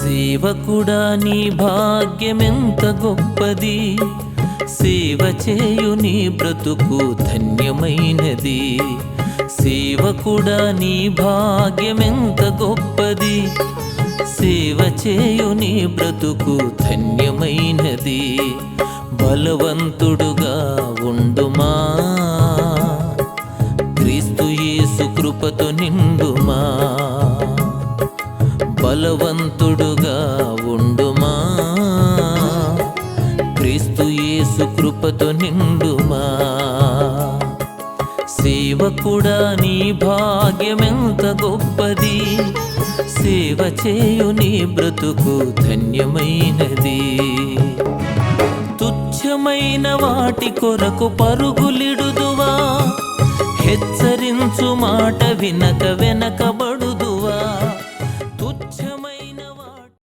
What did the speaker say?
సేవకుడా నీ భాగ్యమెంత గొప్పది, సేవ చేయు నీ బ్రతుకు ధన్యమైనది. సేవకుడా నీ భాగ్యమెంత గొప్పది, సేవ చేయు నీ బ్రతుకు ధన్యమైనది. బలవంతుడుగా ఉండుమా, క్రీస్తు యేసు కృపతో నిండుమా. బలవంతుడుగా ఉండుమా, క్రీస్తు యేసు కృపతో నిండుమా. సేవకుడా నీ భాగ్యమెంత గొప్పది, సేవ చేయు నీ బ్రతుకు ధన్యమైనది. తుచ్చమైన వాటి కొరకు పరుగులిడుదువా, హెచ్చరించు మాట వినక వెనకబడుదువా.